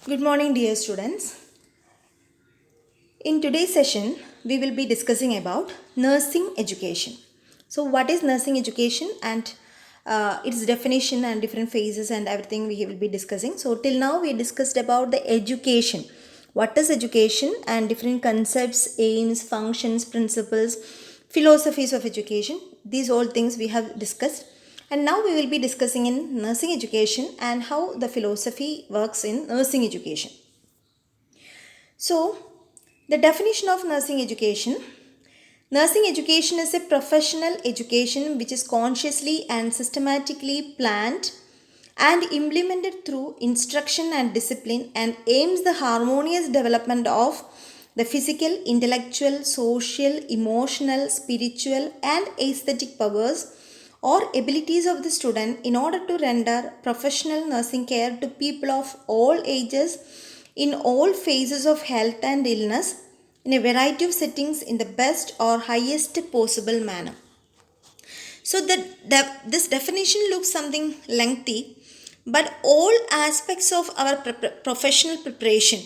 Good morning, dear students. In today's session, we will be discussing about nursing education. So, what is nursing education and its definition and different phases and everything we will be discussing. So, till now we discussed about the education. What is education and different concepts, aims, functions, principles, philosophies of education. These all things we have discussed. And now we will be discussing in nursing education and how the philosophy works in nursing education. So, the definition of nursing education. Nursing education is a professional education which is consciously and systematically planned and implemented through instruction and discipline and aims the harmonious development of the physical, intellectual, social, emotional, spiritual and aesthetic powers or abilities of the student in order to render professional nursing care to people of all ages in all phases of health and illness in a variety of settings in the best or highest possible manner. So this definition looks something lengthy, but all aspects of our professional preparation,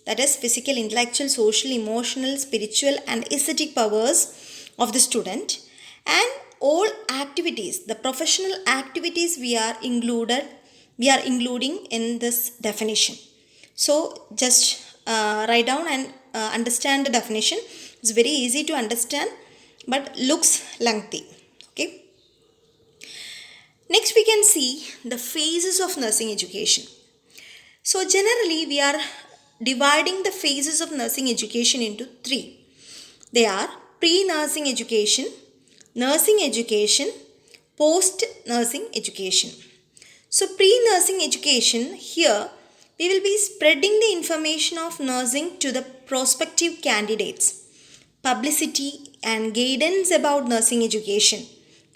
that is physical, intellectual, social, emotional, spiritual and aesthetic powers of the student, and all activities, the professional activities we are including in this definition. So just write down and understand the definition. It's very easy to understand but looks lengthy. Okay. Next we can see the phases of nursing education. So generally we are dividing the phases of nursing education into three. They are pre-nursing education, nursing education, post-nursing education. So pre-nursing education, here we will be spreading the information of nursing to the prospective candidates. Publicity and guidance about nursing education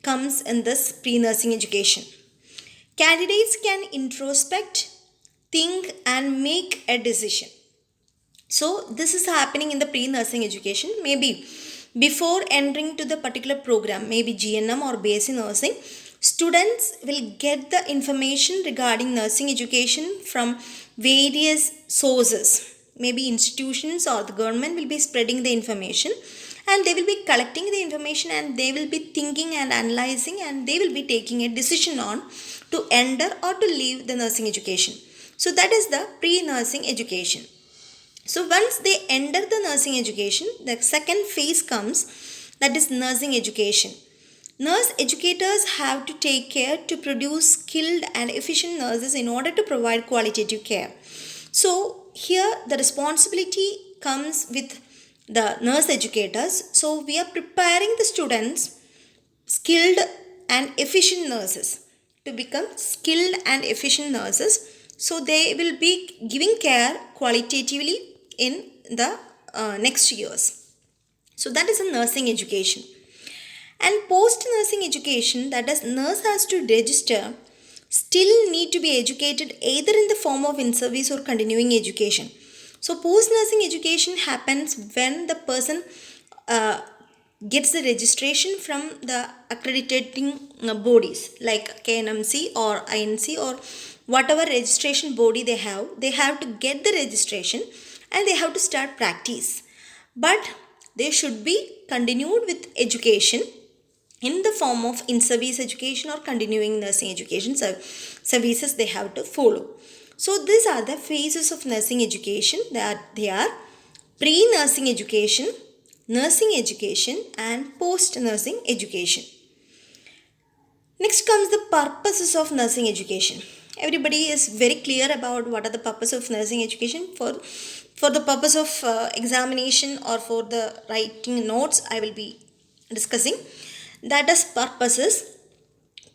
comes in this pre-nursing education. Candidates can introspect, think and make a decision. So this is happening in the pre-nursing education. Maybe before entering to the particular program, maybe GNM or BSc nursing, students will get the information regarding nursing education from various sources. Maybe institutions or the government will be spreading the information and they will be collecting the information and they will be thinking and analyzing and they will be taking a decision on to enter or to leave the nursing education. So that is the pre-nursing education. So once they enter the nursing education, the second phase comes, that is nursing education. Nurse educators have to take care to produce skilled and efficient nurses in order to provide qualitative care. So here the responsibility comes with the nurse educators. So we are preparing the students skilled and efficient nurses to become skilled and efficient nurses. So they will be giving care qualitatively in the next years. So that is a nursing education. And post nursing education, that is nurse has to register, still need to be educated either in the form of in service or continuing education. So post nursing education happens when the person gets the registration from the accrediting bodies like KNMC or INC or whatever registration body they have to get the registration and they have to start practice. But they should be continued with education in the form of in-service education or continuing nursing education services they have to follow. So these are the phases of nursing education. They are pre-nursing education, nursing education and post-nursing education. Next comes the purposes of nursing education. Everybody is very clear about what are the purpose of nursing education. For the purpose of examination or for the writing notes, I will be discussing. That is purposes.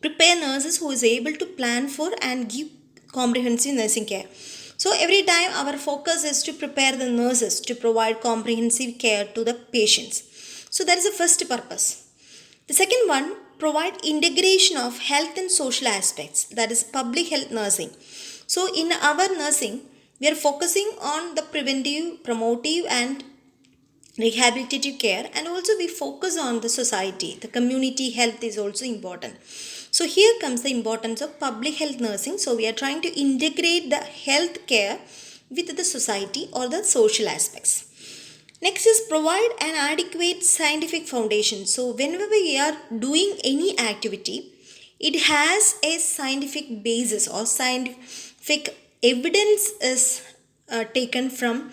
Prepare nurses who is able to plan for and give comprehensive nursing care. So every time our focus is to prepare the nurses to provide comprehensive care to the patients. So that is the first purpose. The second one, provide integration of health and social aspects, that is public health nursing. So in our nursing, we are focusing on the preventive, promotive and rehabilitative care, and also we focus on the society. The community health is also important. So here comes the importance of public health nursing. So we are trying to integrate the health care with the society or the social aspects. Next is provide an adequate scientific foundation. So whenever we are doing any activity, it has a scientific basis or scientific evidence is taken from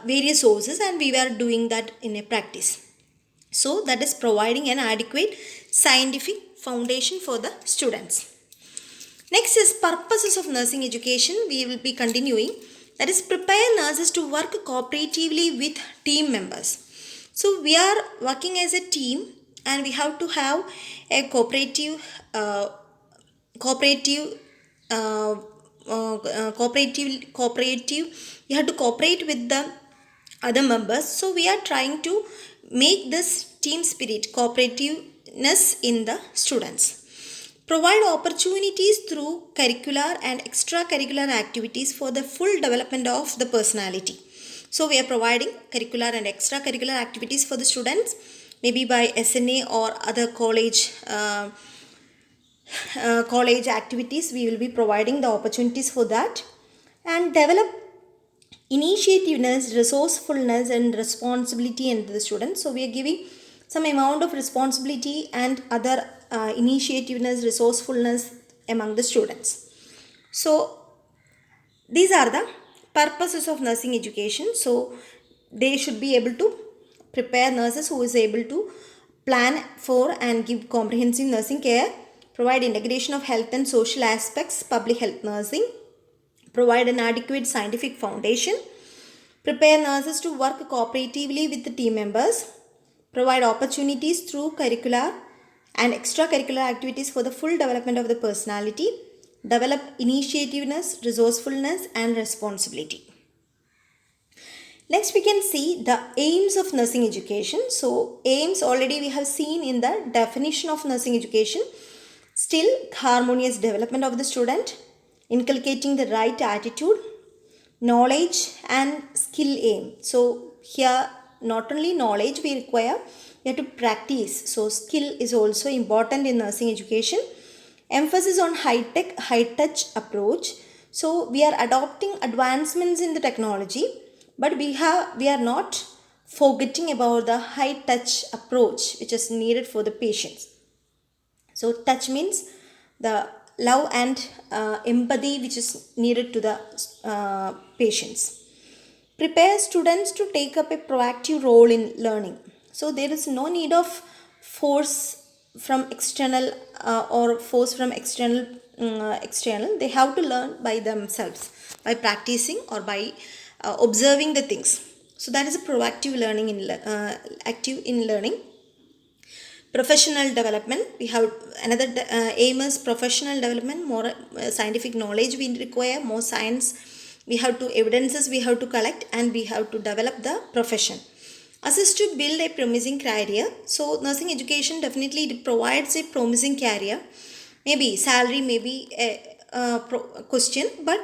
various sources, and we were doing that in a practice. So that is providing an adequate scientific foundation for the students. Next is purposes of nursing education. We will be continuing. That is prepare nurses to work cooperatively with team members. So we are working as a team, and we have to have a cooperative uh, cooperative uh, cooperative. We have to cooperate with the other members. So we are trying to make this team spirit, cooperativeness in the students. Provide opportunities through curricular and extracurricular activities for the full development of the personality. So we are providing curricular and extracurricular activities for the students, maybe by SNA or other college activities. We will be providing the opportunities for that. And develop initiativeness, resourcefulness and responsibility in the students. So we are giving some amount of responsibility and other initiativeness, resourcefulness among the students. So these are the purposes of nursing education. So they should be able to prepare nurses who is able to plan for and give comprehensive nursing care, provide integration of health and social aspects, public health nursing, provide an adequate scientific foundation, prepare nurses to work cooperatively with the team members, provide opportunities through curricular and extracurricular activities for the full development of the personality, develop initiativeness, resourcefulness and responsibility. Next we can see the aims of nursing education. So aims already we have seen in the definition of nursing education. Still, harmonious development of the student, inculcating the right attitude, knowledge and skill aim. So here not only knowledge we require, we have to practice. So skill is also important in nursing education. Emphasis on high-tech, high-touch approach. So we are adopting advancements in the technology, but we are not forgetting about the high-touch approach which is needed for the patients. So touch means the love and empathy which is needed to the patients. Prepare students to take up a proactive role in learning. So there is no need of force from external or force from external. They have to learn by themselves, by practicing or by observing the things. So that is a proactive learning active in learning. Professional development, we have another aim is professional development. More scientific knowledge we require, more science we have to evidences we have to collect, and we have to develop the profession. Assist to build a promising career. So nursing education definitely provides a promising career. Maybe salary may be a question, but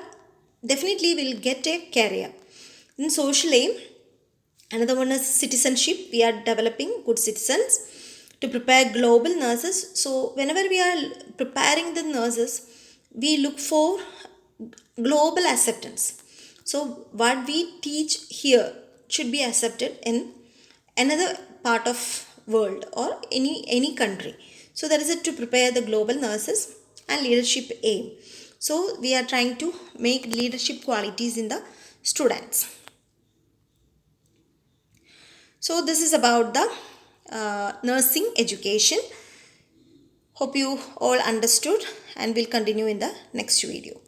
definitely will get a career. In social aim, another one is citizenship. We are developing good citizens to prepare global nurses. So whenever we are preparing the nurses, we look for global acceptance. So what we teach here should be accepted in another part of world or any country. So that is it, to prepare the global nurses. And leadership aim. So we are trying to make leadership qualities in the students. So this is about the nursing education. Hope you all understood, and we'll continue in the next video.